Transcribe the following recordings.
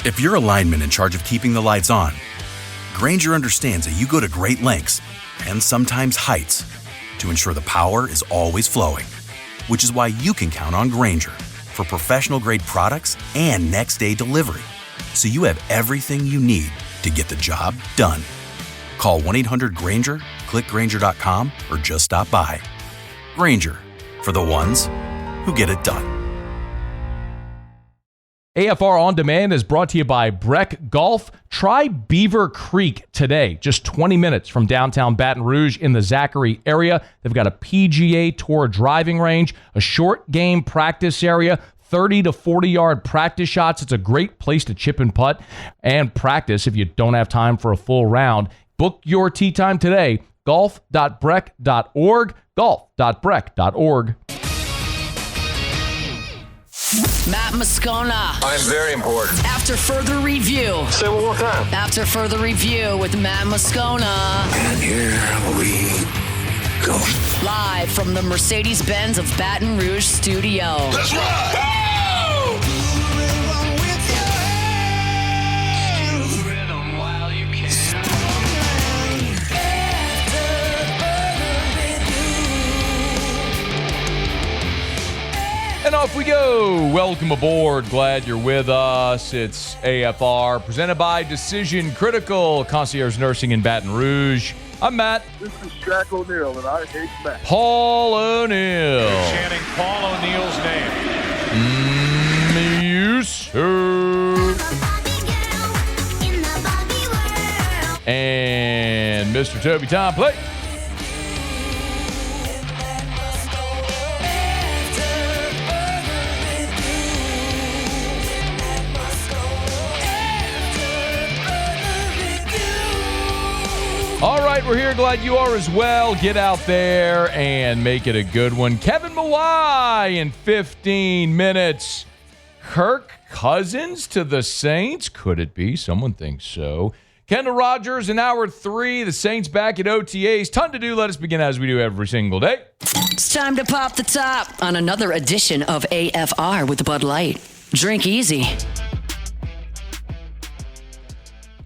If you're a lineman in charge of keeping the lights on, Grainger understands that you go to great lengths and sometimes heights to ensure the power is always flowing, which is why you can count on Grainger for professional-grade products and next-day delivery, so you have everything you need to get the job done. Call 1-800-GRAINGER, click Grainger.com, or just stop by. Grainger, for the ones who get it done. AFR On Demand is brought to you by Breck Golf. Try Beaver Creek today, just 20 minutes from downtown Baton Rouge in the Zachary area. They've got a PGA Tour driving range, a short game practice area, 30 to 40-yard practice shots. It's a great place to chip and putt and practice if you don't have time for a full round. Book your tee time today, golf.breck.org, golf.breck.org. Matt Moscona. I'm very important. After further review. Say it one more time. After further review with Matt Moscona. And here we go. Live from the Mercedes-Benz of Baton Rouge studio. Let's ride! And off we go. Welcome aboard. Glad you're with us. It's AFR, presented by Decision Critical, Concierge Nursing in Baton Rouge. I'm Matt. This is Shaq O'Neal, and I hate Matt. Paul O'Neal. Chanting Paul O'Neal's name. You sir. And Mr. Toby Tom, play. All right, we're here. Glad you are as well. Get out there and make it a good one. Kevin Mawae in 15 minutes. Kirk Cousins to the Saints. Could it be? Someone thinks so. Kendall Rogers in hour 3. The Saints back at OTAs. Ton to do. Let us begin as we do every single day. It's time to pop the top on another edition of AFR with Bud Light. Drink easy.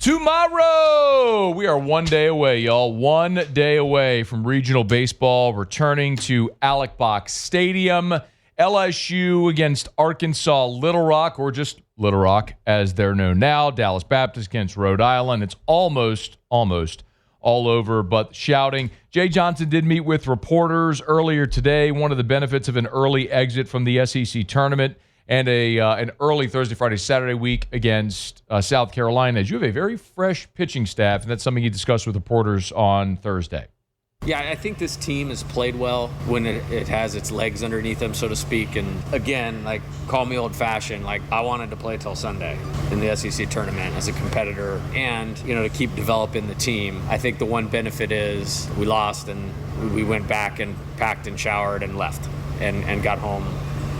Tomorrow, we are 1 day away, y'all. 1 day away from regional baseball returning to Alec Box Stadium. LSU against Arkansas Little Rock, or just Little Rock as they're known now. Dallas Baptist against Rhode Island. It's almost all over, but shouting. Jay Johnson did meet with reporters earlier today. One of the benefits of an early exit from the SEC tournament and an early Thursday, Friday, Saturday week against South Carolina, as you have a very fresh pitching staff, and that's something you discussed with reporters on Thursday. Yeah, I think this team has played well when it has its legs underneath them, so to speak. And again, like, call me old-fashioned, like, I wanted to play till Sunday in the SEC tournament as a competitor and, to keep developing the team. I think the one benefit is we lost and we went back and packed and showered and left and got home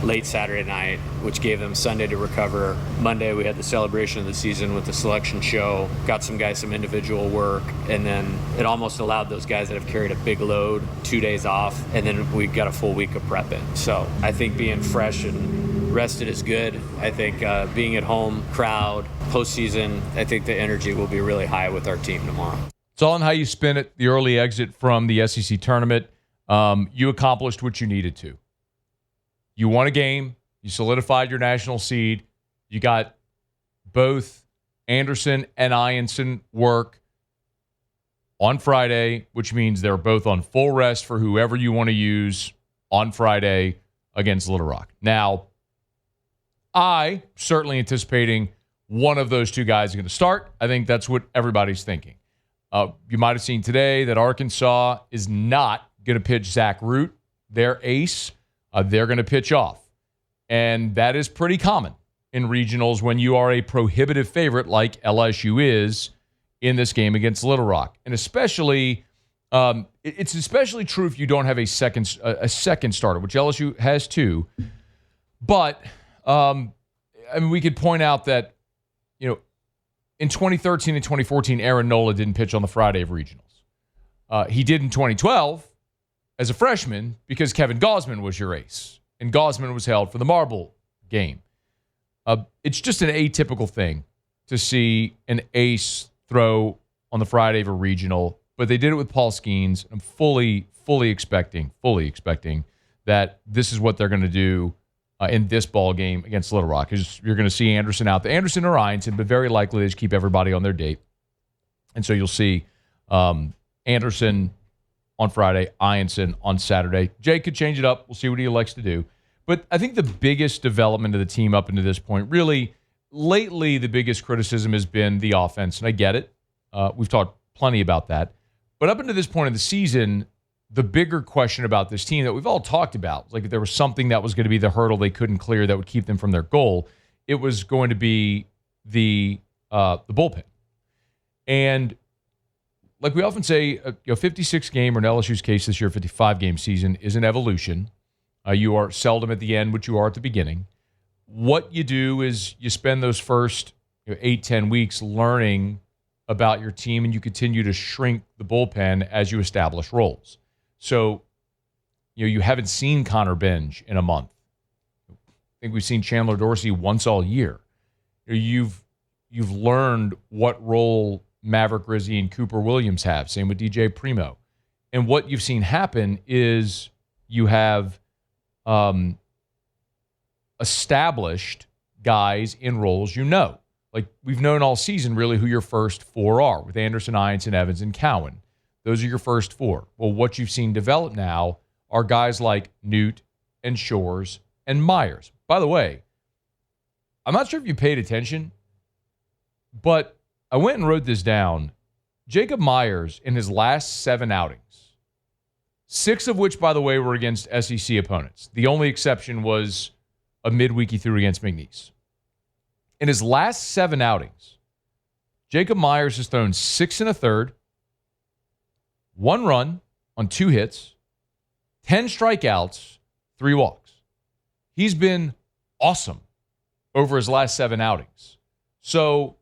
late Saturday night, which gave them Sunday to recover. Monday, we had the celebration of the season with the selection show, got some guys some individual work, and then it almost allowed those guys that have carried a big load 2 days off, and then we got a full week of prepping. So I think being fresh and rested is good. I think being at home, crowd, postseason, I think the energy will be really high with our team tomorrow. It's all on how you spin it, the early exit from the SEC tournament. You accomplished what you needed to. You won a game. You solidified your national seed. You got both Anderson and Ianson work on Friday, which means they're both on full rest for whoever you want to use on Friday against Little Rock. Now, I certainly anticipating one of those two guys is going to start. I think that's what everybody's thinking. You might have seen today that Arkansas is not going to pitch Zach Root, their ace. They're going to pitch off. And that is pretty common in regionals when you are a prohibitive favorite like LSU is in this game against Little Rock. And especially, it's especially true if you don't have a second starter, which LSU has two. But, we could point out that, in 2013 and 2014, Aaron Nola didn't pitch on the Friday of regionals. He did in 2012. As a freshman, because Kevin Gosman was your ace, and Gosman was held for the marble game. It's just an atypical thing to see an ace throw on the Friday of a regional, but they did it with Paul Skeens. I'm fully expecting that this is what they're going to do in this ball game against Little Rock. You're going to see Anderson out there. Anderson or Ianson, but very likely they just keep everybody on their date. And so you'll see Anderson on Friday, Ianson on Saturday. Jay could change it up. We'll see what he likes to do. But I think the biggest development of the team up into this point, really, lately the biggest criticism has been the offense, and I get it. We've talked plenty about that. But up until this point of the season, the bigger question about this team that we've all talked about, like if there was something that was going to be the hurdle they couldn't clear that would keep them from their goal, it was going to be the bullpen. And like we often say, 56-game, or in LSU's case this year, 55-game season is an evolution. You are seldom at the end what you are at the beginning. What you do is you spend those first 8-10 weeks learning about your team, and you continue to shrink the bullpen as you establish roles. So, you haven't seen Connor Benj in a month. I think we've seen Chandler Dorsey once all year. You've learned what role Maverick Rizzi and Cooper Williams have. Same with DJ Primo. And what you've seen happen is you have established guys in roles Like we've known all season really who your first four are, with Anderson, Ianson, Evans, and Cowan. Those are your first four. Well, what you've seen develop now are guys like Newt and Shores and Myers. By the way, I'm not sure if you paid attention, but I went and wrote this down. Jacob Myers, in his last 7 outings, 6 of which, by the way, were against SEC opponents. The only exception was a midweek he threw against McNeese. In his last 7 outings, Jacob Myers has thrown 6 1/3, 1 run on 2 hits, 10 strikeouts, 3 walks. He's been awesome over his last 7 outings. So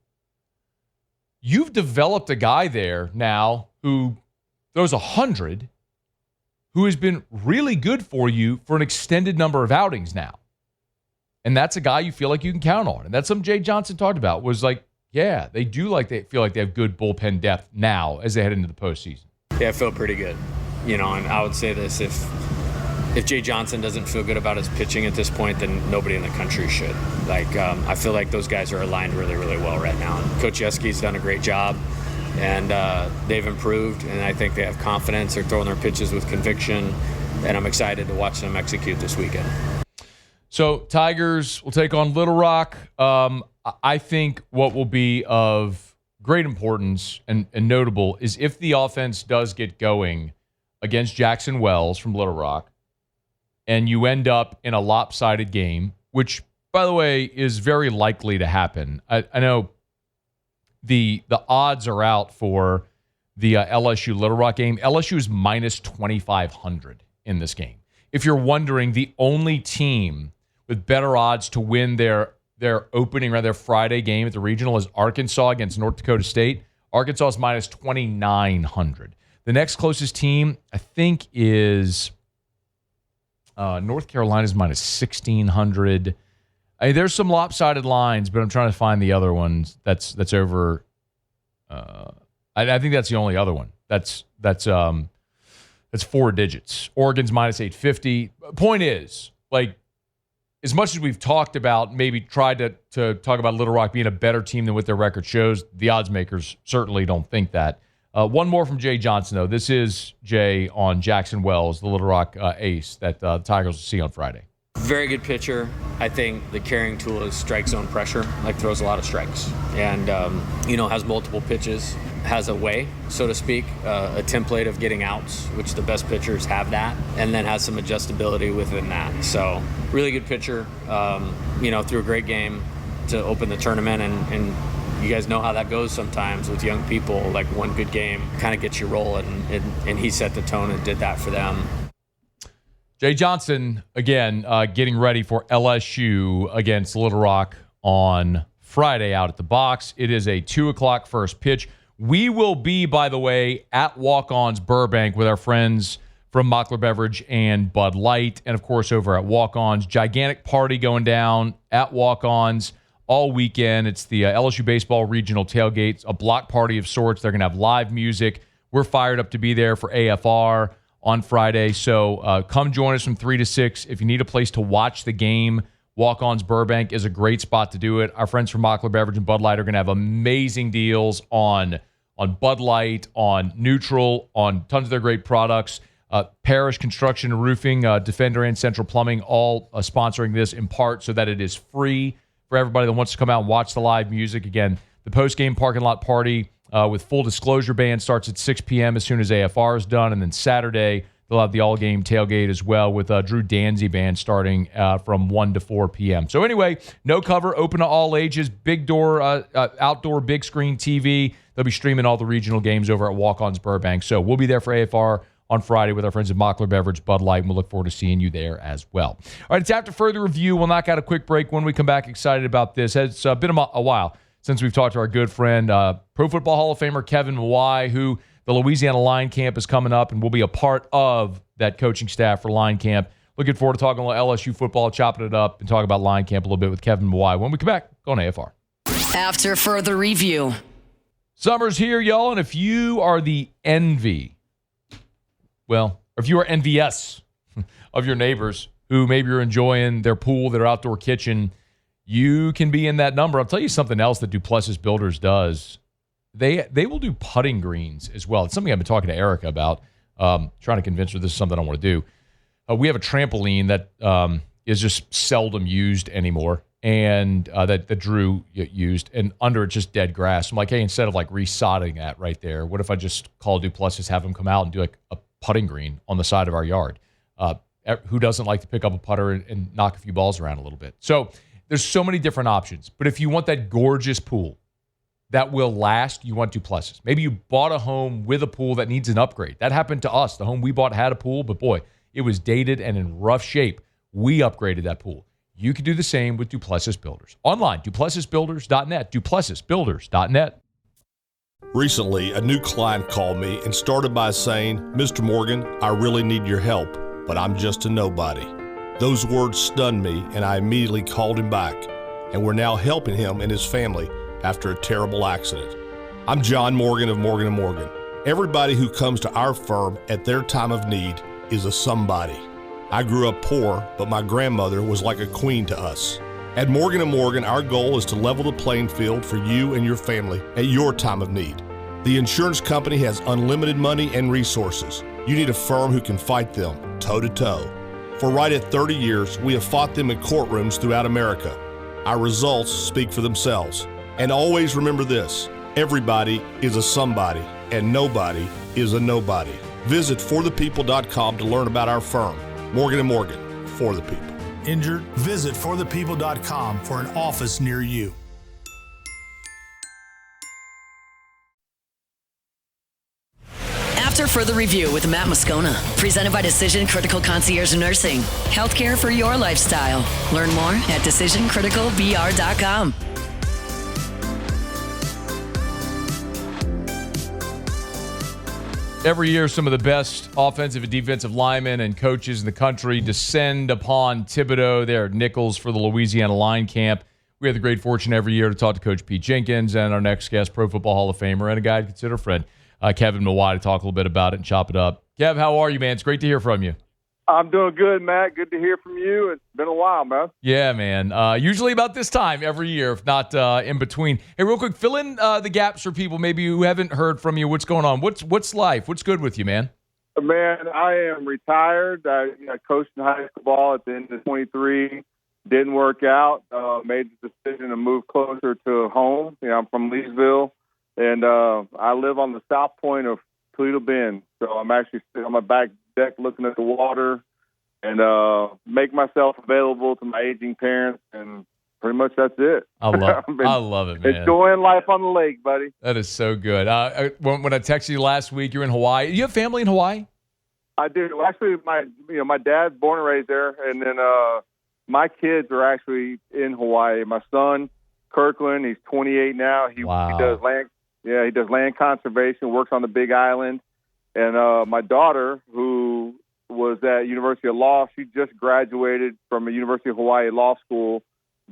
you've developed a guy there now who throws 100, who has been really good for you for an extended number of outings now. And that's a guy you feel like you can count on. And that's something Jay Johnson talked about, was like, yeah, they feel like they have good bullpen depth now as they head into the postseason. Yeah, I feel pretty good. And I would say this, if Jay Johnson doesn't feel good about his pitching at this point, then nobody in the country should. I feel like those guys are aligned really, really well right now. And Coach Yeski's done a great job, and they've improved, and I think they have confidence. They're throwing their pitches with conviction, and I'm excited to watch them execute this weekend. So Tigers will take on Little Rock. I think what will be of great importance and notable is if the offense does get going against Jackson Wells from Little Rock, and you end up in a lopsided game, which, by the way, is very likely to happen. I know the odds are out for the LSU Little Rock game. LSU is minus 2,500 in this game. If you're wondering, the only team with better odds to win their opening or their Friday game at the regional is Arkansas against North Dakota State. Arkansas is minus 2,900. The next closest team, I think, is North Carolina's minus 1,600. There's some lopsided lines, but I'm trying to find the other ones. That's over. I think that's the only other one. That's 4 digits. Oregon's minus 850. Point is, as much as we've talked about, maybe tried to talk about Little Rock being a better team than what their record shows, the odds makers certainly don't think that. One more from Jay Johnson, though. This is Jay on Jackson Wells, the Little Rock ace that the Tigers will see on Friday. Very good pitcher. I think the carrying tool is strike zone pressure, throws a lot of strikes. And, has multiple pitches, has a way, so to speak, a template of getting outs, which the best pitchers have that, and then has some adjustability within that. So really good pitcher, threw a great game to open the tournament, and you guys know how that goes sometimes with young people. One good game kind of gets you rolling, and he set the tone and did that for them. Jay Johnson, again, getting ready for LSU against Little Rock on Friday out at the box. It is a 2 o'clock first pitch. We will be, by the way, at Walk-On's Burbank with our friends from Mockler Beverage and Bud Light. And, of course, over at Walk-On's, gigantic party going down at Walk-On's all weekend. It's the LSU Baseball Regional Tailgate, a block party of sorts. They're going to have live music. We're fired up to be there for AFR on Friday. So come join us from 3 to 6. If you need a place to watch the game, Walk-On's Burbank is a great spot to do it. Our friends from Mockler Beverage and Bud Light are going to have amazing deals on Bud Light, on Neutral, on tons of their great products. Parish Construction and Roofing, Defender, and Central Plumbing all sponsoring this in part so that it is free for everybody that wants to come out and watch the live music. Again, the post-game parking lot party with full disclosure band starts at 6 p.m. as soon as AFR is done. And then Saturday, they'll have the all-game tailgate as well with Drew Danzy band starting from 1 to 4 p.m. So anyway, no cover, open to all ages, big door, outdoor big screen TV. They'll be streaming all the regional games over at Walk-On's Burbank. So we'll be there for AFR on Friday with our friends at Mockler Beverage, Bud Light, and we'll look forward to seeing you there as well. All right, it's after further review. We'll knock out a quick break. When we come back, excited about this. It's been a while since we've talked to our good friend, Pro Football Hall of Famer Kevin Mawae, who the Louisiana Line Camp is coming up and will be a part of that coaching staff for Line Camp. Looking forward to talking a little LSU football, chopping it up, and talking about Line Camp a little bit with Kevin Mawae. When we come back, go on AFR. After further review. Summer's here, y'all, and if you are the envy, well, or if you are envious of your neighbors who maybe are enjoying their pool, their outdoor kitchen, you can be in that number. I'll tell you something else that Duplessis Builders does. They will do putting greens as well. It's something I've been talking to Erica about, trying to convince her this is something I want to do. We have a trampoline that is just seldom used anymore, and that Drew used, and under it's just dead grass. I'm like, hey, instead of like resodding that right there, what if I just call Duplessis, have them come out and do like a putting green on the side of our yard? Who doesn't like to pick up a putter and knock a few balls around a little bit? So there's so many different options. But if you want that gorgeous pool that will last, you want Duplessis. Maybe you bought a home with a pool that needs an upgrade. That happened to us. The home we bought had a pool, but boy, it was dated and in rough shape. We upgraded that pool. You can do the same with Duplessis Builders. Online, duplessisbuilders.net, duplessisbuilders.net. Recently, a new client called me and started by saying, "Mr. Morgan, I really need your help, but I'm just a nobody." Those words stunned me, and I immediately called him back, and we're now helping him and his family after a terrible accident. I'm John Morgan of Morgan & Morgan. Everybody who comes to our firm at their time of need is a somebody. I grew up poor, but my grandmother was like a queen to us. At Morgan & Morgan, our goal is to level the playing field for you and your family at your time of need. The insurance company has unlimited money and resources. You need a firm who can fight them toe-to-toe. For right at 30 years, we have fought them in courtrooms throughout America. Our results speak for themselves. And always remember this, everybody is a somebody, and nobody is a nobody. Visit forthepeople.com to learn about our firm, Morgan & Morgan, for the people. Injured? Visit forthepeople.com for an office near you. After further review with Matt Moscona, presented by Decision Critical Concierge Nursing. Healthcare for your lifestyle. Learn more at decisioncriticalbr.com. Every year, some of the best offensive and defensive linemen and coaches in the country descend upon Thibodaux. They're Nichols for the Louisiana Line Camp. We have the great fortune every year to talk to Coach Pete Jenkins and our next guest, Pro Football Hall of Famer, and a guy I'd consider a friend, Kevin Mawae, to talk a little bit about it and chop it up. Kev, how are you, man? It's great to hear from you. I'm doing good, Matt. Good to hear from you. It's been a while, man. Yeah, man. Usually about this time every year, if not in between. Hey, real quick, fill in the gaps for people maybe who haven't heard from you. What's going on? What's life? What's good with you, man? Man, I am retired. I coached in high school ball at the end of 23. Didn't work out. Made the decision to move closer to home. I'm from Leesville, and I live on the south point of Toledo Bend. So I'm actually sitting on my back deck looking at the water and make myself available to my aging parents, and pretty much that's it. I love it, man. Enjoying life on the lake, buddy. That is so good. When I texted you last week, you're in Hawaii. You have family in Hawaii? I do. Actually, my dad's born and raised there, and then my kids are actually in Hawaii. My son, Kirkland, he's 28 now. He does land. Yeah, he does land conservation, works on the Big Island. And my daughter, who was at University of Law, she just graduated from the University of Hawaii Law School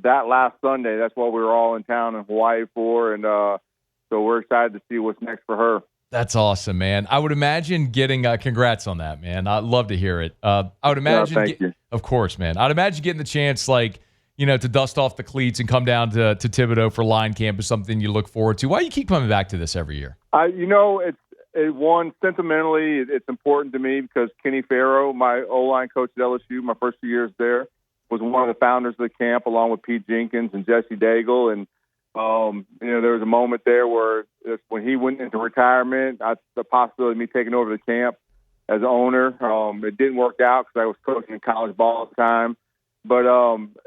that last Sunday. That's what we were all in town in Hawaii for, and so we're excited to see what's next for her. That's awesome, man. I would imagine getting congrats on that, man. I'd love to hear it. I would imagine, thank you. Of course, man. I'd imagine getting the chance, like, to dust off the cleats and come down to Thibodaux for line camp is something you look forward to. Why do you keep coming back to this every year? One, sentimentally, it's important to me because Kenny Farrow, my O-line coach at LSU, my first 2 years there, was one of the founders of the camp along with Pete Jenkins and Jesse Daigle. And, there was a moment there where when he went into retirement, the possibility of me taking over the camp as an owner. It didn't work out because I was coaching college ball at the time. But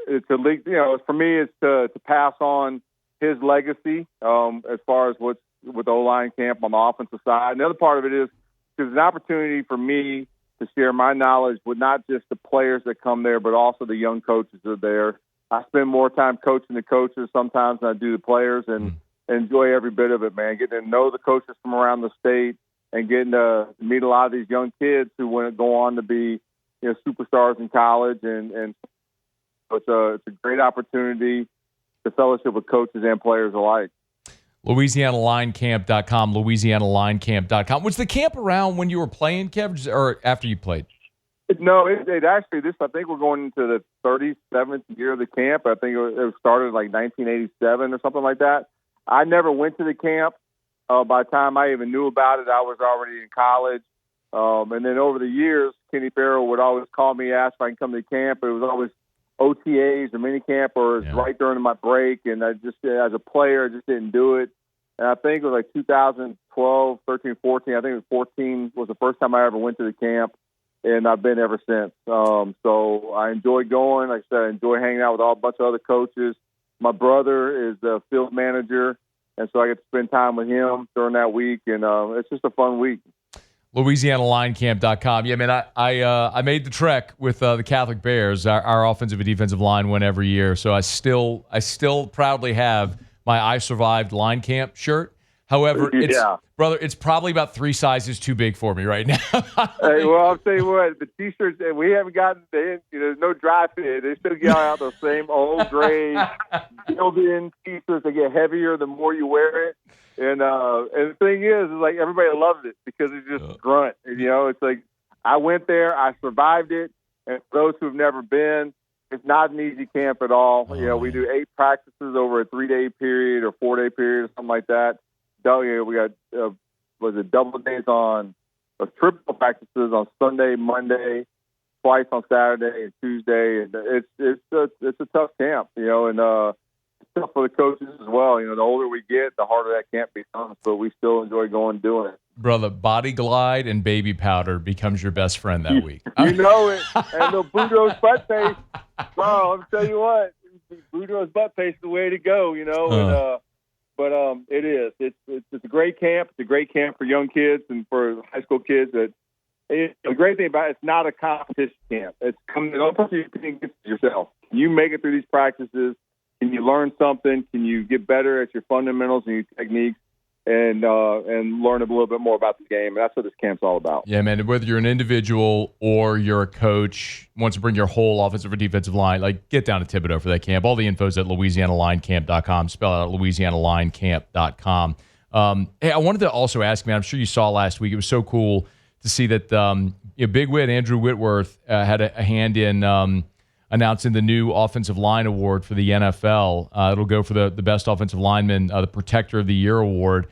it's a league, for me, it's to pass on his legacy as far as what's with O-line camp on the offensive side. And the other part of it is there's an opportunity for me to share my knowledge with not just the players that come there, but also the young coaches that are there. I spend more time coaching the coaches sometimes than I do the players, and enjoy every bit of it, man. Getting to know the coaches from around the state and getting to meet a lot of these young kids who want to go on to be superstars in college. And it's a great opportunity to fellowship with coaches and players alike. LouisianaLineCamp.com, LouisianaLineCamp.com. Was the camp around when you were playing, Kev, or after you played? No, it actually, I think we're going into the 37th year of the camp. I think it started like 1987 or something like that. I never went to the camp. By the time I even knew about it, I was already in college. And then over the years, Kenny Farrow would always call me, ask if I can come to the camp. It was always OTAs or mini camp, or right during my break. And I just, as a player, I just didn't do it. And I think it was like 2012, 13, 14. I think it was 14 was the first time I ever went to the camp. And I've been ever since. So I enjoy going. Like I said, I enjoy hanging out with a bunch of other coaches. My brother is the field manager, and so I get to spend time with him during that week, and it's just a fun week. LouisianaLineCamp.com. Yeah, man, I made the trek with the Catholic Bears. Our offensive and defensive line win every year, so I still proudly have my I Survived Line Camp shirt. However, brother, it's probably about 3 sizes too big for me right now. Hey, well, I'll tell you what, the T-shirts, we haven't gotten, there's no dry fit. They still get out the same old gray built-in T-shirts. They get heavier the more you wear it. And the thing is like everybody loves it because it's just grunt. It's like I went there, I survived it, and for those who've never been, it's not an easy camp at all. We do 8 practices over a 3-day period or 4-day period or something like that. We got double days on, triple practices on Sunday, Monday, twice on Saturday and Tuesday, and it's a tough camp, and it's tough for the coaches as well. The older we get, the harder that camp becomes, but we still enjoy going and doing it. Brother, Body Glide and baby powder becomes your best friend that week. You know it, and the Boudreaux's butt paste. Bro, let me tell you what, Boudreaux's butt paste is the way to go. But it is. It's a great camp. It's a great camp for young kids and for high school kids. The great thing about it's not a competition camp. It's don't put you against yourself. Can you make it through these practices? Can you learn something? Can you get better at your fundamentals and your techniques? And learn a little bit more about the game. And that's what this camp's all about. Yeah, man, whether you're an individual or you're a coach, wants to bring your whole offensive or defensive line, like get down to Thibodaux for that camp. All the info is at LouisianaLineCamp.com. Spell out LouisianaLineCamp.com. Hey, I wanted to also ask, man, I'm sure you saw last week, it was so cool to see that Big Whit, Andrew Whitworth, had a hand in announcing the new Offensive Line Award for the NFL. It'll go for the best offensive lineman, the Protector of the Year Award.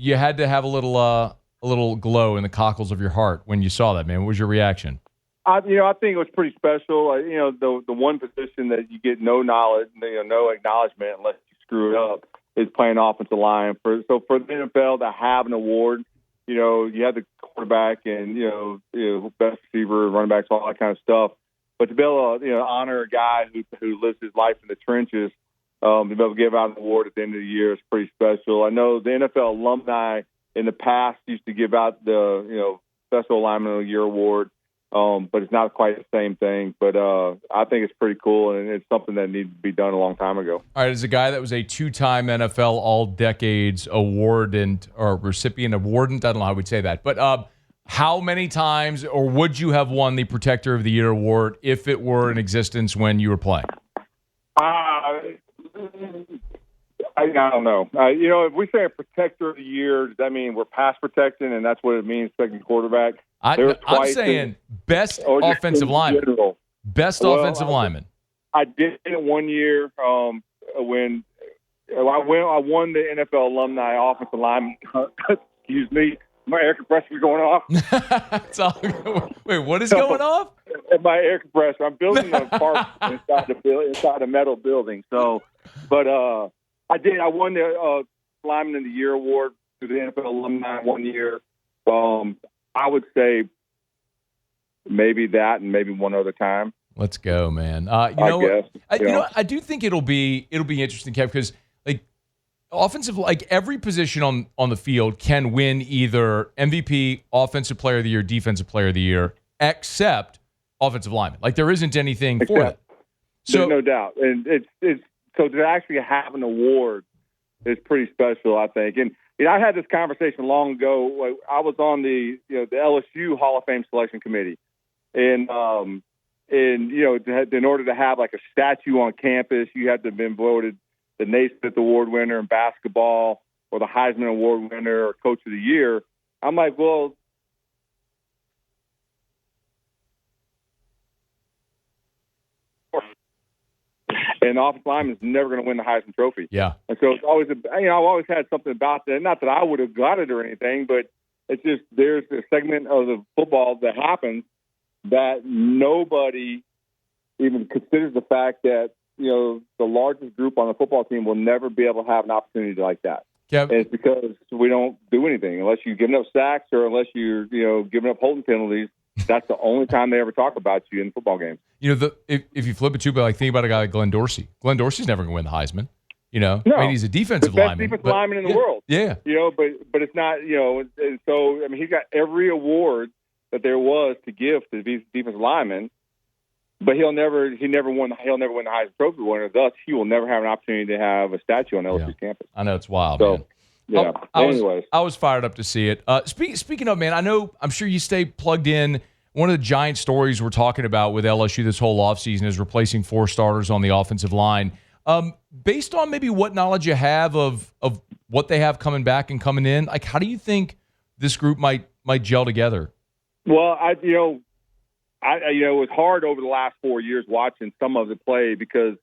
You had to have a little glow in the cockles of your heart when you saw that, man. What was your reaction? I think it was pretty special. The one position that you get no knowledge, no acknowledgement unless you screw it up is playing offensive line. So for the NFL to have an award, you have the quarterback and best receiver, running backs, all that kind of stuff. But to be able to honor a guy who lives his life in the trenches. To be able to give out an award at the end of the year is pretty special. I know the NFL alumni in the past used to give out the Special Lineman of the Year award, but it's not quite the same thing. But I think it's pretty cool, and it's something that needed to be done a long time ago. All right, as a guy that was a 2-time NFL All-Decades awardant or recipient awardant, I don't know how we'd say that, but how many times or would you have won the Protector of the Year award if it were in existence when you were playing? I don't know. If we say a protector of the year, does that mean we're pass protecting, and that's what it means, second quarterback? I'm saying best offensive lineman. Best offensive lineman. I did it 1 year when I won the NFL alumni offensive lineman. Excuse me. My air compressor going off. Wait, what is going off? My air compressor. I'm building an apartment inside a metal building. So, but I won the Lineman of the Year award through the NFL alumni 1 year. I would say maybe that, and maybe one other time. Let's go, man. I guess. I do think it'll be interesting, Kev, because every position on the field can win either MVP, Offensive Player of the Year, Defensive Player of the Year, except offensive lineman. Like there isn't anything for that. So there's no doubt, and it's so to actually have an award is pretty special, I think. And I had this conversation long ago. I was on the LSU Hall of Fame selection committee, and in order to have like a statue on campus, you had to have been voted the Naismith Award winner in basketball or the Heisman Award winner or Coach of the Year. I'm like, well, and offensive lineman is never going to win the Heisman Trophy. Yeah. And so it's always, I've always had something about that. Not that I would have got it or anything, but it's just there's a segment of the football that happens that nobody even considers the fact that, the largest group on the football team will never be able to have an opportunity like that. Yep. And it's because we don't do anything unless you're giving up sacks or unless you're, giving up holding penalties. That's the only time they ever talk about you in football games. If you flip it too, but think about a guy like Glenn Dorsey. Glenn Dorsey's never going to win the Heisman. No. I mean, he's a defensive the best lineman. defensive lineman in the world. Yeah. But it's not, and so, he's got every award that there was to give to the defensive lineman, but he'll never win the Heisman Trophy winner. Thus, he will never have an opportunity to have a statue on LSU campus. I know, it's wild, so, man. Yeah. I was fired up to see it. Speaking of, man, I'm sure you stay plugged in. One of the giant stories we're talking about with LSU this whole offseason is replacing 4 starters on the offensive line. Based on maybe what knowledge you have of what they have coming back and coming in, like how do you think this group might gel together? Well, it was hard over the last 4 years watching some of it play because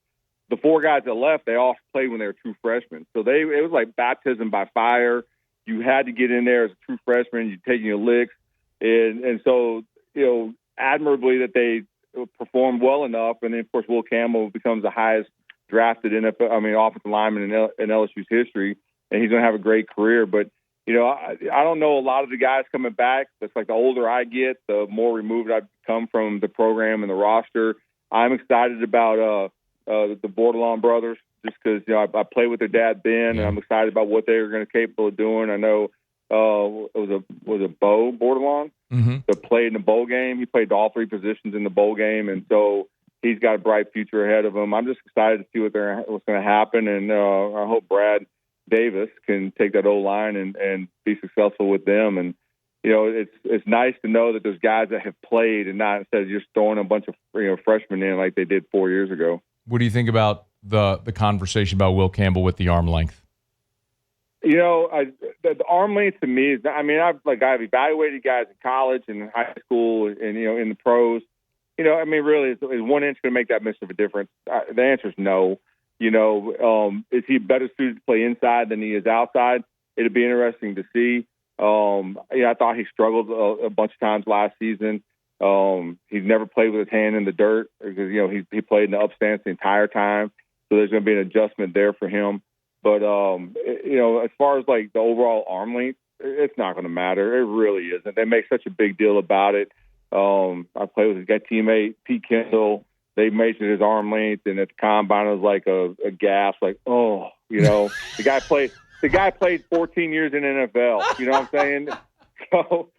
the 4 guys that left, they all played when they were true freshmen. So it was like baptism by fire. You had to get in there as a true freshman. You're taking your licks. And so, admirably that they performed well enough. And then, of course, Will Campbell becomes the highest drafted offensive lineman in LSU's history. And he's going to have a great career. But, I don't know a lot of the guys coming back. It's like the older I get, the more removed I've come from the program and the roster. I'm excited about the Bordelon brothers just because, I played with their dad then, and I'm excited about what they're going to be capable of doing. I know it was a Bo Bordelon that played in the bowl game. He played all 3 positions in the bowl game, and so he's got a bright future ahead of him. I'm just excited to see what's going to happen, and I hope Brad Davis can take that O-line and be successful with them. And it's nice to know that there's guys that have played and not instead of just throwing a bunch of freshmen in like they did 4 years ago. What do you think about the conversation about Will Campbell with the arm length? The arm length to me is, I've evaluated guys in college and in high school and, in the pros. Really, is 1 inch going to make that much of a difference? The answer is no. Is he better suited to play inside than he is outside? It'd be interesting to see. I thought he struggled a bunch of times last season. He's never played with his hand in the dirt because, he played in the up stance the entire time. So there's going to be an adjustment there for him. But, as far as like the overall arm length, it's not going to matter. It really isn't. They make such a big deal about it. I played with his teammate, Pete Kendall. They measured his arm length, and at the combine, it was like a gasp, like, the guy played 14 years in the NFL. You know what I'm saying? So,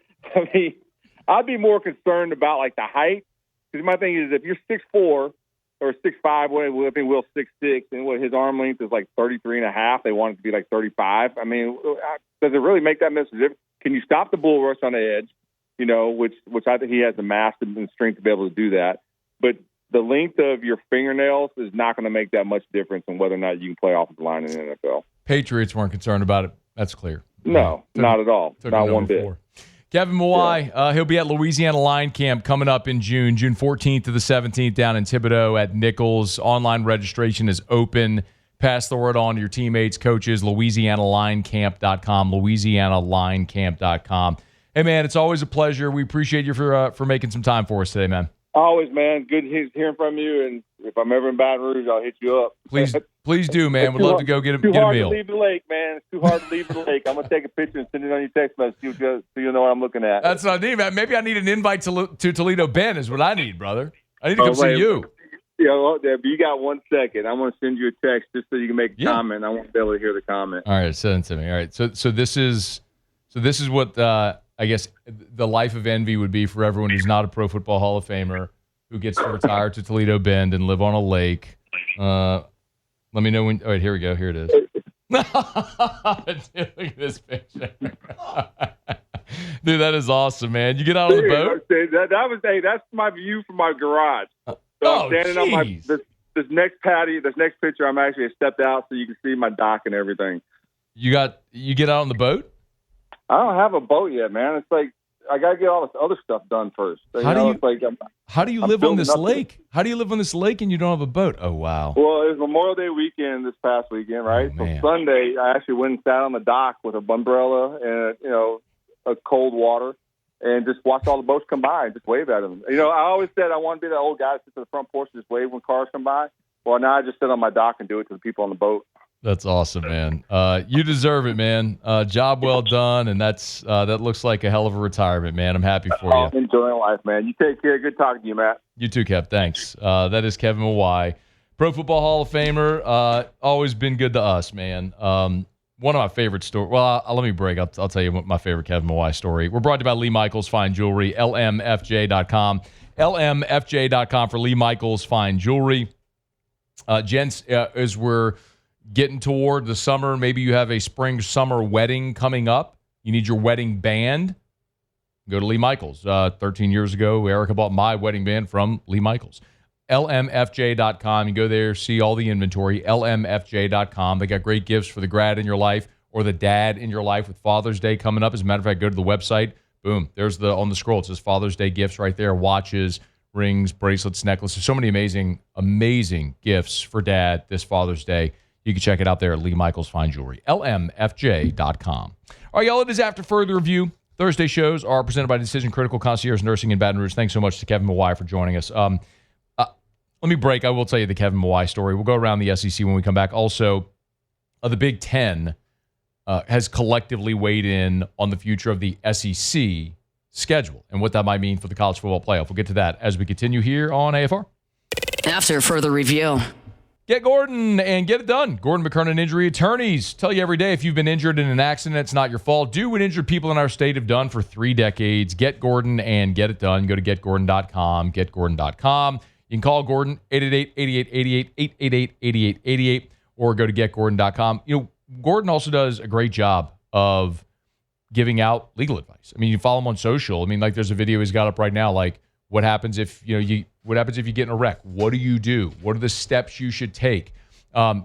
I'd be more concerned about like the height, because my thing is if you're 6'4" or 6'5", I think Will's 6'6", and his arm length is like 33.5. They want it to be like 35. Does it really make that much difference? Can you stop the bull rush on the edge? Which I think he has the mass and strength to be able to do that. But the length of your fingernails is not going to make that much difference in whether or not you can play offensive line in the NFL. Patriots weren't concerned about it. That's clear. No, not at all. Not one bit. 4. Kevin Mawae, he'll be at Louisiana Line Camp coming up in June 14th to the 17th down in Thibodaux at Nichols. Online registration is open. Pass the word on to your teammates, coaches, LouisianaLineCamp.com, LouisianaLineCamp.com. Hey, man, it's always a pleasure. We appreciate you for making some time for us today, man. Always, man. Good hearing from you. And if I'm ever in Baton Rouge, I'll hit you up. Please do, man. We'd love to go get a meal. It's too hard to leave the lake, man. It's too hard to leave the lake. I'm going to take a picture and send it on your text message so you know what I'm looking at. That's what I need, man. Maybe I need an invite to Toledo Bend is what I need, brother. I need to come see you. Yeah, well, you got 1 second. I'm going to send you a text just so you can make a comment. I won't be able to hear the comment. All right, send it to me. All right, so this is what I guess the life of envy would be for everyone who's not a Pro Football Hall of Famer who gets to retire to Toledo Bend and live on a lake. Let me know when. All right, here we go. Here it is. Dude, look at this picture. Dude, that is awesome, man. You get out on the boat? That's my view from my garage. So I'm standing on this next patio, this next picture. I'm actually stepped out so you can see my dock and everything. You get out on the boat? I don't have a boat yet, man. It's like I gotta get all this other stuff done first. How do you live on this lake? How do you live on this lake and you don't have a boat? Oh wow. Well, it was Memorial Day weekend this past weekend, right? Oh, so Sunday, I actually went and sat on the dock with an umbrella and a cold water, and just watched all the boats come by and just wave at them. I always said I want to be that old guy that sits at the front porch and just wave when cars come by. Well, now I just sit on my dock and do it to the people on the boat. That's awesome, man. You deserve it, man. Job well done, and that looks like a hell of a retirement, man. I'm happy for you. Enjoying life, man. You take care. Good talking to you, Matt. You too, Kev. Thanks. That is Kevin Mawae, Pro Football Hall of Famer. Always been good to us, man. One of my favorite stories. Well, let me break. I'll tell you what my favorite Kevin Mawae story. We're brought to you by Lee Michaels Fine Jewelry, LMFJ.com. LMFJ.com for Lee Michaels Fine Jewelry. Gents, as we're getting toward the summer, maybe you have a spring-summer wedding coming up. You need your wedding band. Go to Lee Michaels. 13 years ago, Erica bought my wedding band from Lee Michaels. LMFJ.com. You go there, see all the inventory. LMFJ.com. They got great gifts for the grad in your life or the dad in your life with Father's Day coming up. As a matter of fact, go to the website. Boom. There's on the scroll. It says Father's Day gifts right there. Watches, rings, bracelets, necklaces. So many amazing, amazing gifts for dad this Father's Day. You can check it out there at Lee Michaels Fine Jewelry. LMFJ.com. All right, y'all. It is After Further Review. Thursday shows are presented by Decision Critical Concierge Nursing in Baton Rouge. Thanks so much to Kevin Mawae for joining us. Let me break. I will tell you the Kevin Mawae story. We'll go around the SEC when we come back. Also, the Big Ten has collectively weighed in on the future of the SEC schedule and what that might mean for the college football playoff. We'll get to that as we continue here on AFR. After Further Review. Get Gordon and get it done. Gordon McKernan Injury Attorneys tell you every day if you've been injured in an accident, it's not your fault. Do what injured people in our state have done for 3 decades. Get Gordon and get it done. Go to getgordon.com, getgordon.com. You can call Gordon, 888-8888, 888-8888, or go to getgordon.com. Gordon also does a great job of giving out legal advice. I mean, you follow him on social. I mean, like there's a video he's got up right now, like what happens if, what happens if you get in a wreck? What do you do? What are the steps you should take?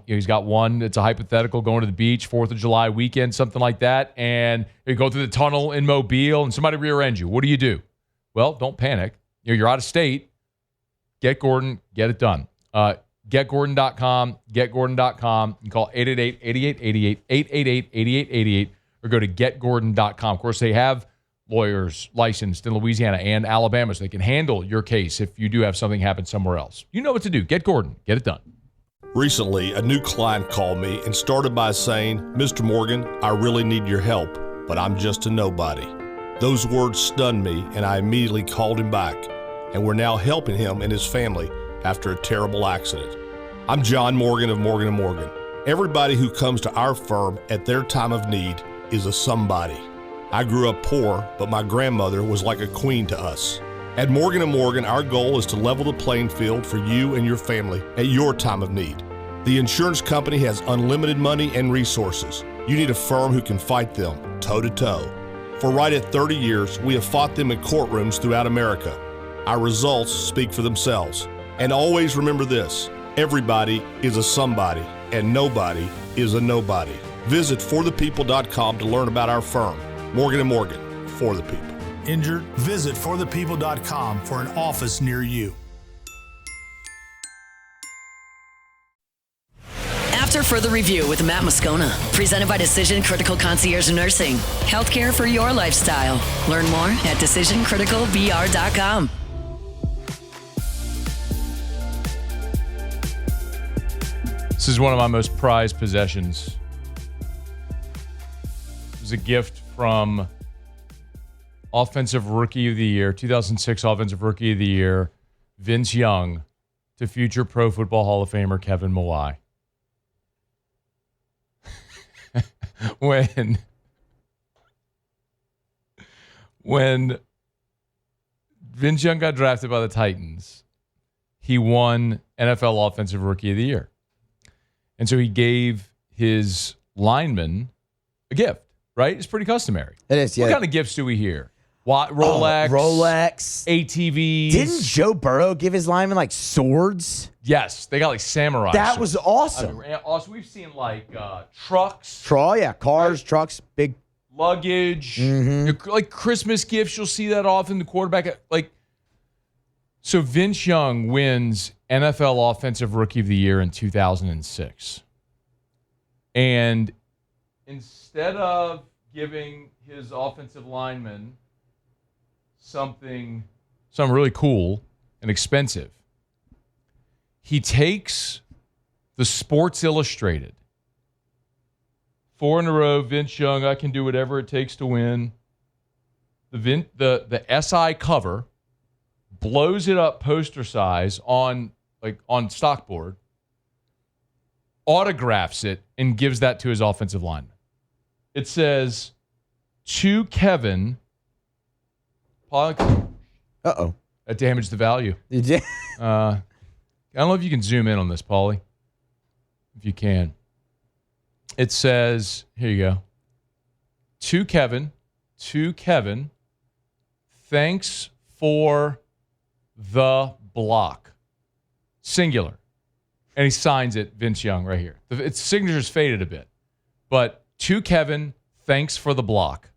He's got one. It's a hypothetical going to the beach, 4th of July weekend, something like that. And you go through the tunnel in Mobile and somebody rear ends you. What do you do? Well, don't panic. You're out of state. Get Gordon, get it done. Getgordon.com, getgordon.com. You can call 888-8888, 888-8888, or go to getgordon.com. Of course, they have lawyers licensed in Louisiana and Alabama, so they can handle your case if you do have something happen somewhere else. You know what to do. Get Gordon, get it done. Recently, a new client called me and started by saying, "Mr. Morgan, I really need your help, but I'm just a nobody." Those words stunned me, and I immediately called him back. And we're now helping him and his family after a terrible accident. I'm John Morgan of Morgan & Morgan. Everybody who comes to our firm at their time of need is a somebody. I grew up poor, but my grandmother was like a queen to us. At Morgan & Morgan, our goal is to level the playing field for you and your family at your time of need. The insurance company has unlimited money and resources. You need a firm who can fight them toe-to-toe. For right at 30 years, we have fought them in courtrooms throughout America. Our results speak for themselves. And always remember this, everybody is a somebody and nobody is a nobody. Visit forthepeople.com to learn about our firm, Morgan & Morgan, for the people. Injured? Visit forthepeople.com for an office near you. After Further Review with Matt Moscona, presented by Decision Critical Concierge Nursing. Healthcare for your lifestyle. Learn more at decisioncriticalbr.com. This is one of my most prized possessions. It was a gift from Offensive Rookie of the Year, 2006 Offensive Rookie of the Year, Vince Young, to future Pro Football Hall of Famer Kevin Mawae. When Vince Young got drafted by the Titans, he won NFL Offensive Rookie of the Year. And so he gave his lineman a gift, right? It's pretty customary. It is, yeah. What kind of gifts do we hear? Rolex. Rolex. ATVs. Didn't Joe Burrow give his linemen like swords? Yes, they got like samurai That swords. was awesome. I mean, also, we've seen like trucks. Cars, trucks, big luggage, like Christmas gifts. You'll see that often. The quarterback, so Vince Young wins NFL Offensive Rookie of the Year in 2006, and instead of giving his offensive lineman something really cool and expensive, he takes the Sports Illustrated 4 in a row, Vince Young, I can do whatever it takes to win. The SI cover, blows it up poster size on stockboard, autographs it, and gives that to his offensive lineman. It says, to Kevin. Uh-oh. That damaged the value. You did? I don't know if you can zoom in on this, Paulie. If you can. It says, here you go. To Kevin, thanks for the block. Singular. And he signs it, Vince Young, right here. Its signature's faded a bit. But to Kevin, thanks for the block.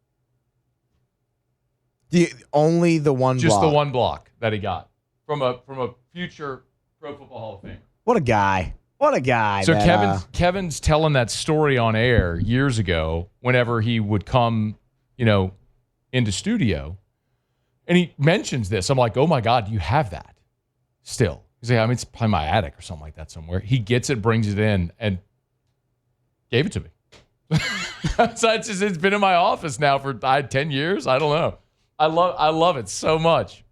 Only the one Just block. the one block that he got from a future Pro Football Hall of Famer. What a guy. So Kevin's telling that story on air years ago whenever he would come, into studio. And he mentions this. I'm like, oh my God, you have that still. He's like, it's probably my attic or something like that somewhere. He gets it, brings it in, and gave it to me. So it's been in my office now for 10 years. I don't know. I love it so much.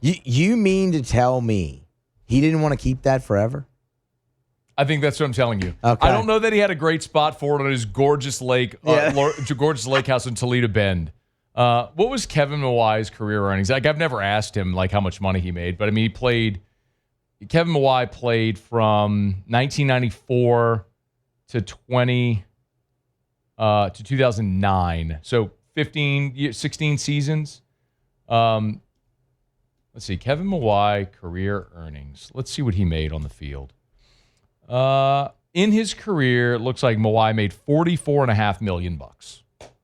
You mean to tell me he didn't want to keep that forever? I think that's what I'm telling you. Okay. I don't know that he had a great spot for it on his gorgeous lake, gorgeous lake house in Toledo Bend. What was Kevin Mawae's career earnings? I've never asked him how much money he made, but I mean, Kevin Mawae played from 1994 to 2009. So 16 seasons. Let's see, Kevin Mawae career earnings. Let's see what he made on the field. In his career, it looks like Mawae made $44.5 million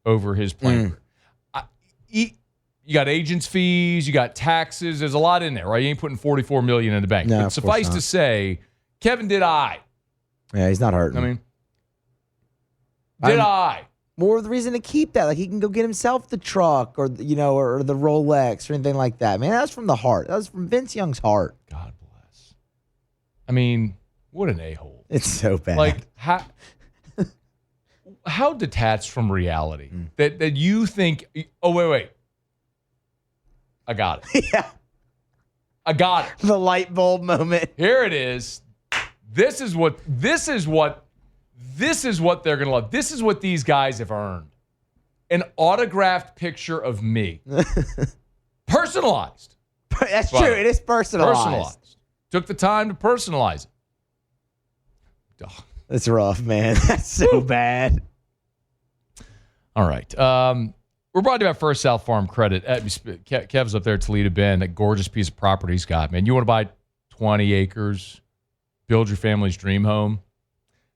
over his playing career. You got agents' fees, you got taxes. There's a lot in there, right? You ain't putting $44 million in the bank. No, but suffice to say, Kevin did I. Yeah, he's not hurting. I mean, I. More of the reason to keep that. Like, he can go get himself the truck or the Rolex or anything like that. Man, that was from the heart. That was from Vince Young's heart. God bless. I mean, what an a-hole. It's so bad. Like, how detached from reality that you think, oh, wait. I got it. Yeah. I got it. The light bulb moment. Here it is. This is what they're going to love. This is what these guys have earned. An autographed picture of me. Personalized. That's true. It is personalized. Took the time to personalize it. Oh. That's rough, man. That's so bad. All right. We're brought to you by First South Farm Credit. Kev's up there at Toledo Bend, that gorgeous piece of property he's got, man. You want to buy 20 acres, build your family's dream home?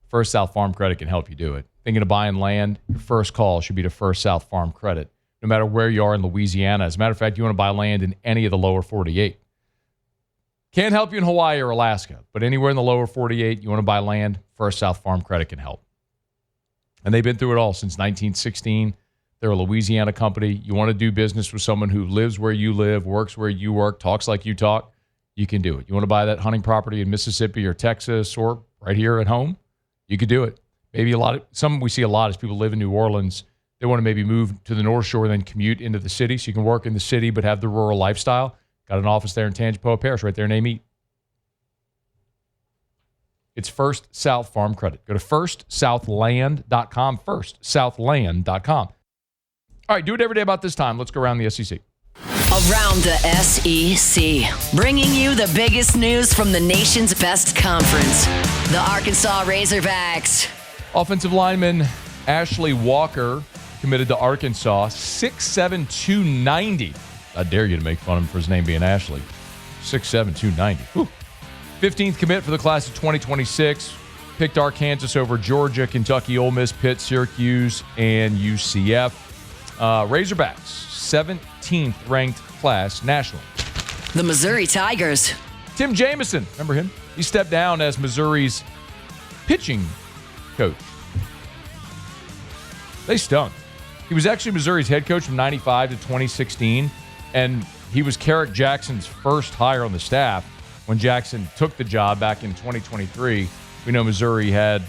First South Farm Credit can help you do it. Thinking of buying land? Your first call should be to First South Farm Credit, no matter where you are in Louisiana. As a matter of fact, you want to buy land in any of the lower 48. Can't help you in Hawaii or Alaska, but anywhere in the lower 48, you want to buy land, First South Farm Credit can help. And they've been through it all since 1916. They're a Louisiana company. You want to do business with someone who lives where you live, works where you work, talks like you talk, you can do it. You want to buy that hunting property in Mississippi or Texas or right here at home, you could do it. Maybe some we see a lot is people live in New Orleans. They want to maybe move to the North Shore and then commute into the city, so you can work in the city but have the rural lifestyle. Got an office there in Tangipahoa Parish, right there in Amite. It's First South Farm Credit. Go to firstsouthland.com, firstsouthland.com. All right, do it every day about this time. Let's go around the SEC. Around the SEC, bringing you the biggest news from the nation's best conference, the Arkansas Razorbacks. Offensive lineman Ashley Walker committed to Arkansas, 6'7", 290. I dare you to make fun of him for his name being Ashley. 6'7", 290. Whew. 15th commit for the class of 2026. Picked Arkansas over Georgia, Kentucky, Ole Miss, Pitt, Syracuse, and UCF. Razorbacks, 17th ranked class nationally. The Missouri Tigers. Tim Jamison, remember him? He stepped down as Missouri's pitching coach. They stunk. He was actually Missouri's head coach from 95 to 2016, and he was Carrick Jackson's first hire on the staff. When Jackson took the job back in 2023, we know Missouri had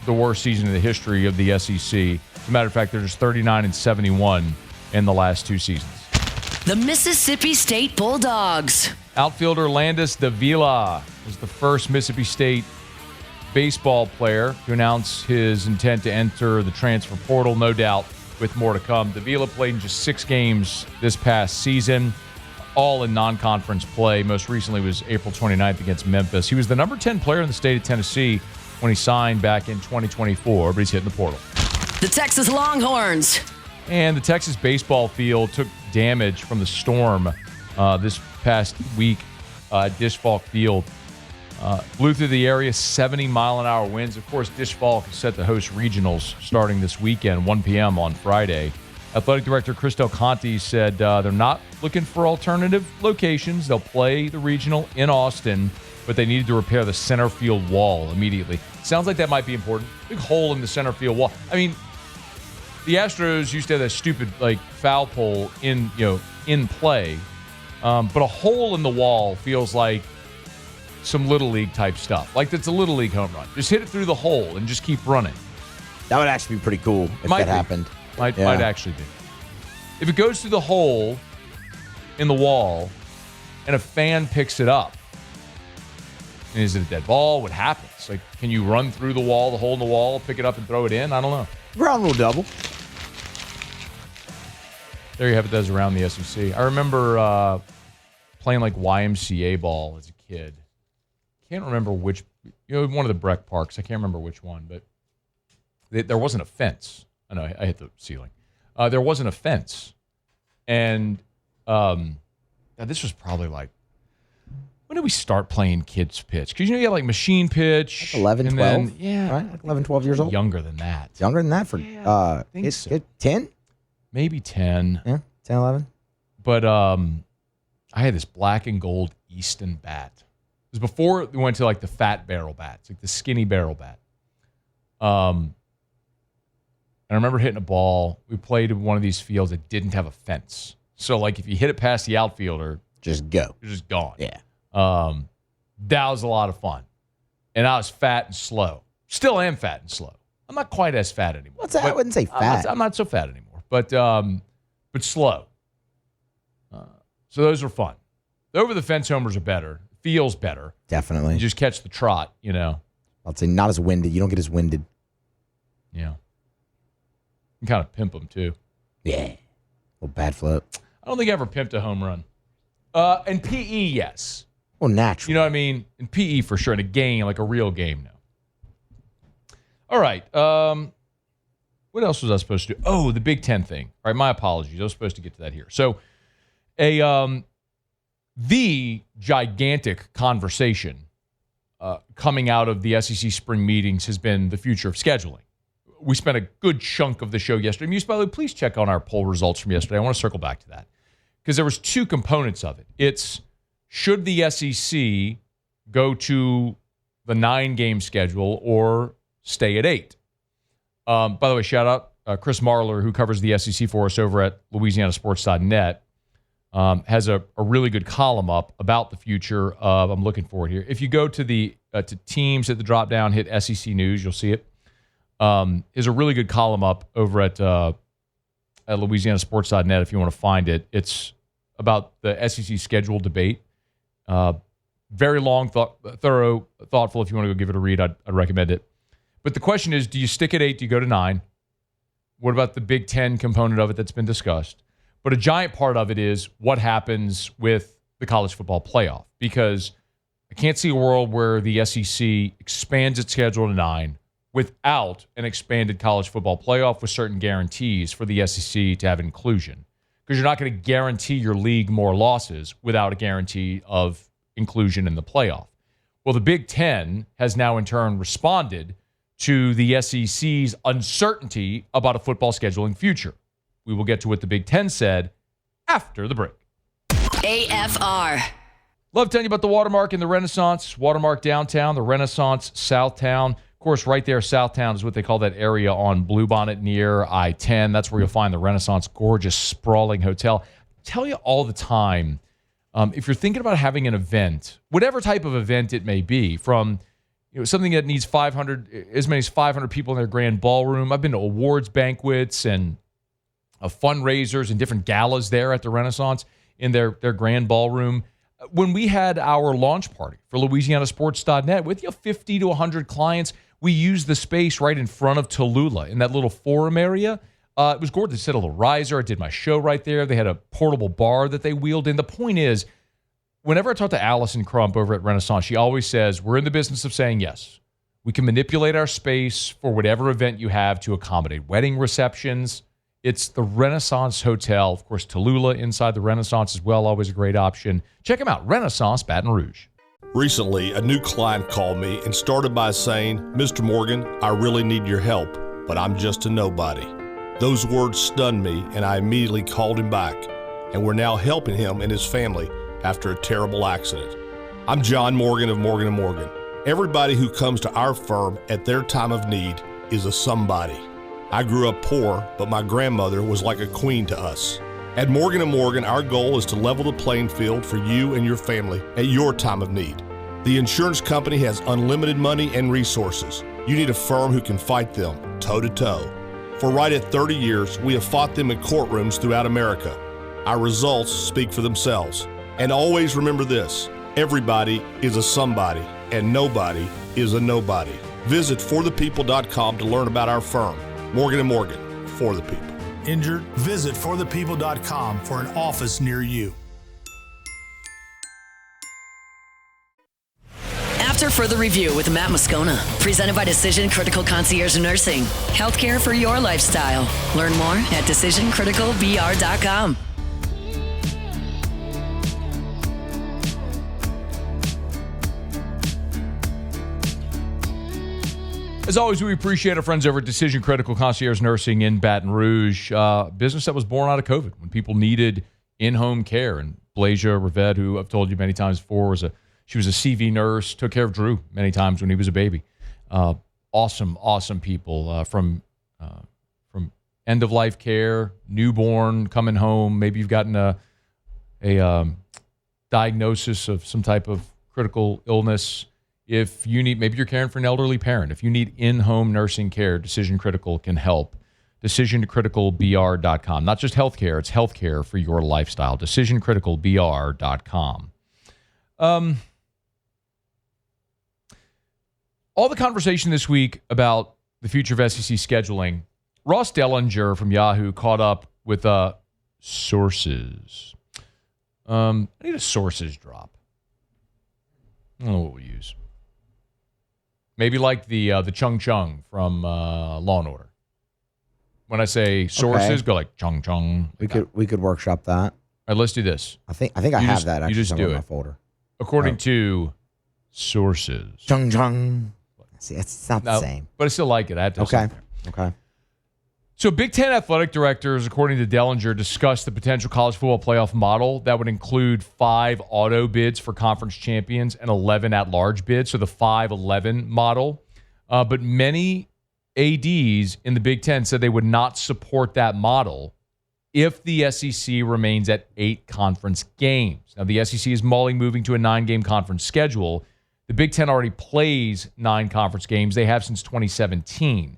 the worst season in the history of the SEC. As a matter of fact, they're just 39-71 in the last two seasons. The Mississippi State Bulldogs. Outfielder Landis Davila was the first Mississippi State baseball player to announce his intent to enter the transfer portal, no doubt with more to come. Davila played in just 6 games this past season, all in non-conference play. Most recently was April 29th against Memphis. He was the number 10 player in the state of Tennessee when he signed back in 2024, but he's hitting the portal. The Texas Longhorns. And the Texas baseball field took damage from the storm this past week. Dish Falk Field blew through the area, 70-mile-an-hour winds. Of course, Dish Falk is set to host regionals starting this weekend, 1 p.m. on Friday. Athletic Director Christel Conti said they're not looking for alternative locations. They'll play the regional in Austin, but they needed to repair the center field wall immediately. Sounds like that might be important. Big hole in the center field wall. I mean, the Astros used to have that stupid foul pole in play, but a hole in the wall feels like some Little League type stuff. Like it's a Little League home run. Just hit it through the hole and just keep running. That would actually be pretty cool if that happened. Might actually be. If it goes through the hole in the wall and a fan picks it up, and is it a dead ball? What happens? Like, can you run through the wall, the hole in the wall, pick it up and throw it in? I don't know. Ground rule double. There you have it. That's around the SEC. I remember playing YMCA ball as a kid. Can't remember which, one of the Breck parks. I can't remember which one, but there wasn't a fence. I know I hit the ceiling. There wasn't a fence, and this was probably when did we start playing kids pitch? Because you had machine pitch, 11, 12, then, yeah, right, 11, 12 years old. Younger than that. Younger than that for I think so. 10, maybe 10. Yeah, 10, 11. But I had this black and gold Easton bat. It was before we went to the fat barrel bats, the skinny barrel bat. And I remember hitting a ball. We played in one of these fields that didn't have a fence. So, if you hit it past the outfielder, just go. You're just gone. Yeah. That was a lot of fun. And I was fat and slow. Still am fat and slow. I'm not quite as fat anymore. What's that? I wouldn't say fat. I'm not so fat anymore. But slow. So those are fun. The over-the-fence homers are better. Feels better. Definitely. You just catch the trot, I'd say not as winded. You don't get as winded. Yeah. You can kind of pimp them, too. Yeah. Little bad flip. I don't think I ever pimped a home run. And PE, yes. Well, natural. You know what I mean? In PE, for sure. In a game, a real game, no. All right. What else was I supposed to do? Oh, the Big Ten thing. All right, my apologies. I was supposed to get to that here. So, the gigantic conversation coming out of the SEC spring meetings has been the future of scheduling. We spent a good chunk of the show yesterday. Muse, by the way, please check on our poll results from yesterday. I want to circle back to that because there was two components of it. It's should the SEC go to the 9-game schedule or stay at 8? By the way, shout out Chris Marler, who covers the SEC for us over at LouisianaSports.net. Has a really good column up about the future of, I'm looking for it here. If you go to the to teams at the drop down, hit SEC News, you'll see it. Is a really good column up over at LouisianaSports.net if you want to find it. It's about the SEC schedule debate. Very long, thorough, thoughtful. If you want to go give it a read, I'd recommend it. But the question is, do you stick at 8? Do you go to 9? What about the Big Ten component of it that's been discussed? But a giant part of it is what happens with the college football playoff, because I can't see a world where the SEC expands its schedule to 9 without an expanded college football playoff with certain guarantees for the SEC to have inclusion, because you're not going to guarantee your league more losses without a guarantee of inclusion in the playoff. Well, the Big Ten has now in turn responded to the SEC's uncertainty about a football scheduling future. We will get to what the Big Ten said after the break. AFR. Love telling you about the Watermark in the Renaissance. Watermark downtown, the Renaissance Southtown. Of course, right there, Southtown is what they call that area on Bluebonnet near I-10. That's where you'll find the Renaissance, gorgeous, sprawling hotel. I tell you all the time, if you're thinking about having an event, whatever type of event it may be, from something that needs as many as 500 people in their grand ballroom. I've been to awards banquets and fundraisers and different galas there at the Renaissance in their grand ballroom. When we had our launch party for LouisianaSports.net with 50 to 100 clients, we used the space right in front of Tallulah in that little forum area. It was gorgeous. They set a little riser. I did my show right there. They had a portable bar that they wheeled in. The point is, whenever I talk to Allison Crump over at Renaissance, she always says, we're in the business of saying yes. We can manipulate our space for whatever event you have to accommodate wedding receptions. It's the Renaissance Hotel. Of course, Tallulah inside the Renaissance as well, always a great option. Check them out, Renaissance Baton Rouge. Recently, a new client called me and started by saying, Mr. Morgan, I really need your help, but I'm just a nobody. Those words stunned me, and I immediately called him back, and we're now helping him and his family after a terrible accident. I'm John Morgan of Morgan & Morgan. Everybody who comes to our firm at their time of need is a somebody. I grew up poor, but my grandmother was like a queen to us. At Morgan & Morgan, our goal is to level the playing field for you and your family at your time of need. The insurance company has unlimited money and resources. You need a firm who can fight them toe-to-toe. For right at 30 years, we have fought them in courtrooms throughout America. Our results speak for themselves. And always remember this, everybody is a somebody, and nobody is a nobody. Visit forthepeople.com to learn about our firm. Morgan & Morgan, for the people. Injured? Visit forthepeople.com for an office near you. After Further Review with Matt Moscona, presented by Decision Critical Concierge Nursing. Healthcare for your lifestyle. Learn more at decisioncriticalbr.com. As always, we appreciate our friends over at Decision Critical Concierge Nursing in Baton Rouge. Business that was born out of COVID when people needed in-home care. And Blasia Rivette, who I've told you many times before, she was a CV nurse, took care of Drew many times when he was a baby. Awesome people from end-of-life care, newborn, coming home. Maybe you've gotten a diagnosis of some type of critical illness. If you need, maybe you're caring for an elderly parent. If you need in-home nursing care, Decision Critical can help. DecisionCriticalBR.com. Not just healthcare, it's healthcare for your lifestyle. DecisionCriticalBR.com. All the conversation this week about the future of SEC scheduling, Ross Dellinger from Yahoo caught up with sources. I need a sources drop. I don't know what we'll use. Maybe like the Chung Chung from Law & Order. when I say sources, Okay. go like chung chung. We could workshop that. All right, let's do this. I think I have that actually somewhere in my folder. According to sources. Chung chung. See, it's not the same. But I still like it. I have to Okay. Okay. So Big Ten athletic directors, according to Dellinger, discussed the potential college football playoff model that would include 5 auto bids for conference champions and 11 at-large bids, so the 5-11 model. But many ADs in the Big Ten said they would not support that model if the SEC remains at 8 conference games. Now, the SEC is mulling moving to a 9-game conference schedule. The Big Ten already plays 9 conference games. They have since 2017.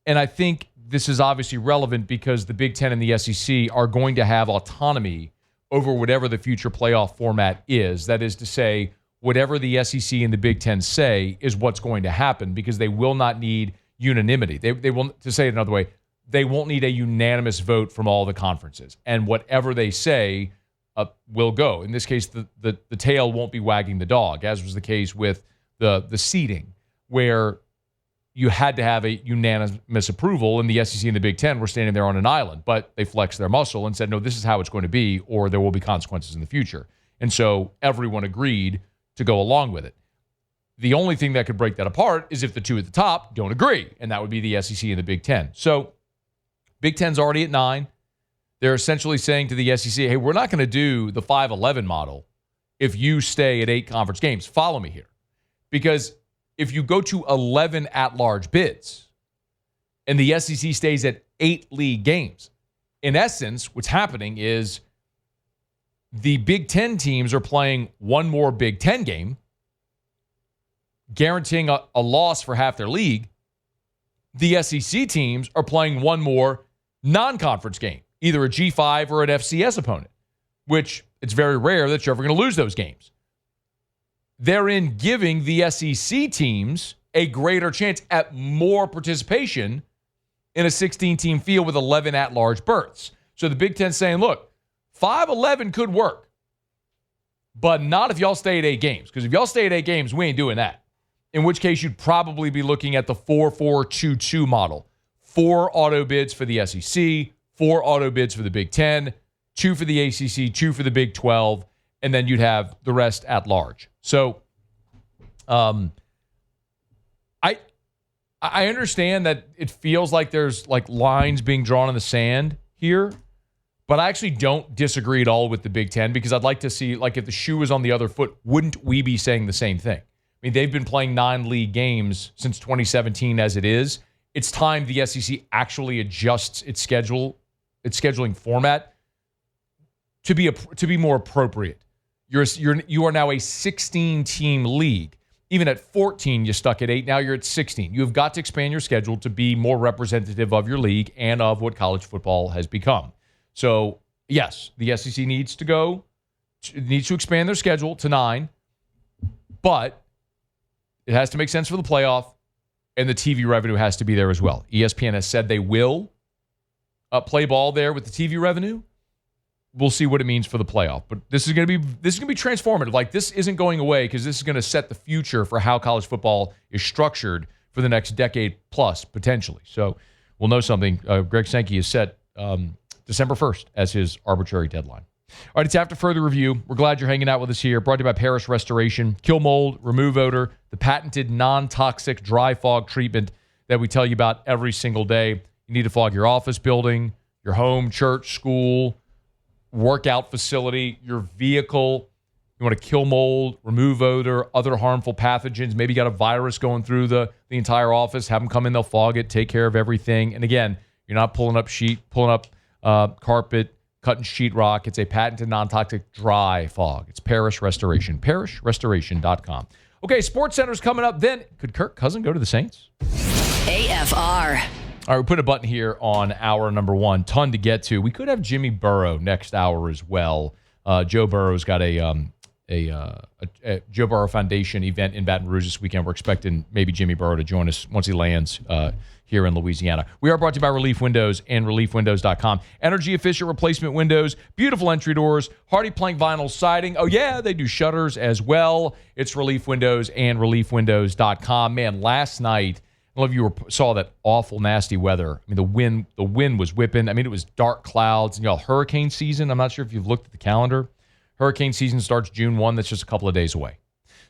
And I think this is obviously relevant because the Big Ten and the SEC are going to have autonomy over whatever the future playoff format is. That is to say, whatever the SEC and the Big Ten say is what's going to happen because they will not need unanimity. They will, to say it another way, they won't need a unanimous vote from all the conferences. And whatever they say will go. In this case, the tail won't be wagging the dog, as was the case with the seeding, where you had to have a unanimous approval, and the SEC and the Big Ten were standing there on an island, but they flexed their muscle and said, no, this is how it's going to be, or there will be consequences in the future. And so everyone agreed to go along with it. The only thing that could break that apart is if the two at the top don't agree, and that would be the SEC and the Big Ten. So Big Ten's already at 9. They're essentially saying to the SEC, hey, we're not going to do the 5-11 model if you stay at 8 conference games. Follow me here. Because if you go to 11 at-large bids and the SEC stays at 8 league games, in essence, what's happening is the Big Ten teams are playing one more Big Ten game, guaranteeing a loss for half their league. The SEC teams are playing one more non-conference game, either a G5 or an FCS opponent, which it's very rare that you're ever going to lose those games. Therein giving the SEC teams a greater chance at more participation in a 16-team field with 11 at-large berths. So the Big Ten's saying, look, 5-11 could work, but not if y'all stay at 8 games. Because if y'all stay at 8 games, we ain't doing that. In which case, you'd probably be looking at the 4-4-2-2 model. 4 auto bids for the SEC, 4 auto bids for the Big Ten, 2 for the ACC, 2 for the Big 12, and then you'd have the rest at large. So I understand that it feels like there's like lines being drawn in the sand here, but I actually don't disagree at all with the Big Ten because I'd like to see, like, if the shoe was on the other foot, wouldn't we be saying the same thing? I mean, they've been playing 9 league games since 2017 as it is. It's time the SEC actually adjusts its scheduling format to be more appropriate. You are now a 16-team league. Even at 14, you stuck at 8. Now you're at 16. You have got to expand your schedule to be more representative of your league and of what college football has become. So, yes, the SEC needs to expand their schedule to 9, but it has to make sense for the playoff, and the TV revenue has to be there as well. ESPN has said they will play ball there with the TV revenue. We'll see what it means for the playoff, but this is going to be transformative. Like, this isn't going away because this is going to set the future for how college football is structured for the next decade plus potentially. So we'll know something. Greg Sankey has set December 1st as his arbitrary deadline. All right, it's After Further Review. We're glad you're hanging out with us here. Brought to you by Parish Restoration. Kill mold, remove odor, the patented non-toxic dry fog treatment that we tell you about every single day. You need to fog your office building, your home, church, school, workout facility, your vehicle. You want to kill mold, remove odor, other harmful pathogens. Maybe you got a virus going through the entire office. Have them come in, they'll fog it, take care of everything. And again, you're not pulling up carpet, cutting sheetrock. It's a patented non-toxic dry fog. It's Parish Restoration, parishrestoration.com. Okay, Sports Center's coming up. Then, could Kirk Cousins go to the Saints? AFR. All right, we put a button here on hour number 1. Ton to get to. We could have Jimmy Burrow next hour as well. Joe Burrow's got a Joe Burrow Foundation event in Baton Rouge this weekend. We're expecting maybe Jimmy Burrow to join us once he lands here in Louisiana. We are brought to you by Relief Windows and ReliefWindows.com. Energy-efficient replacement windows, beautiful entry doors, hardy plank vinyl siding. Oh, yeah, they do shutters as well. It's Relief Windows and ReliefWindows.com. Man, last night I don't know if you saw that awful, nasty weather. I mean, the wind was whipping. I mean, it was dark clouds. And y'all, hurricane season, I'm not sure if you've looked at the calendar. Hurricane season starts June 1. That's just a couple of days away.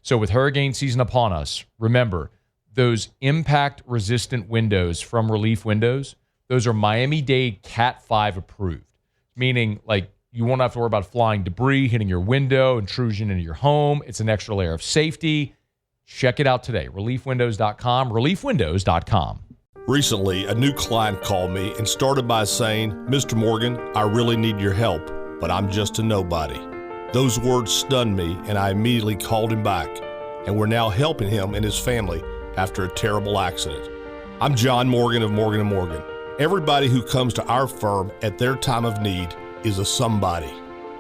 So with hurricane season upon us, remember, those impact-resistant windows from Relief Windows, those are Miami-Dade Cat 5 approved, meaning like you won't have to worry about flying debris, hitting your window, intrusion into your home. It's an extra layer of safety. Check it out today, reliefwindows.com, reliefwindows.com. Recently, a new client called me and started by saying, Mr. Morgan, I really need your help, but I'm just a nobody. Those words stunned me, and I immediately called him back, and we're now helping him and his family after a terrible accident. I'm John Morgan of Morgan & Morgan. Everybody who comes to our firm at their time of need is a somebody.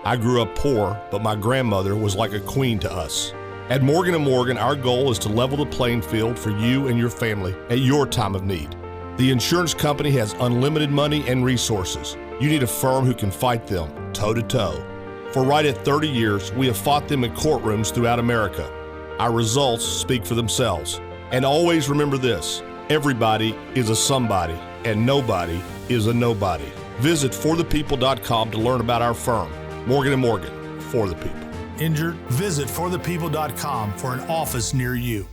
I grew up poor, but my grandmother was like a queen to us. At Morgan & Morgan, our goal is to level the playing field for you and your family at your time of need. The insurance company has unlimited money and resources. You need a firm who can fight them toe-to-toe. For right at 30 years, we have fought them in courtrooms throughout America. Our results speak for themselves. And always remember this, everybody is a somebody, and nobody is a nobody. Visit forthepeople.com to learn about our firm, Morgan & Morgan, for the people. Injured? Visit forthepeople.com for an office near you.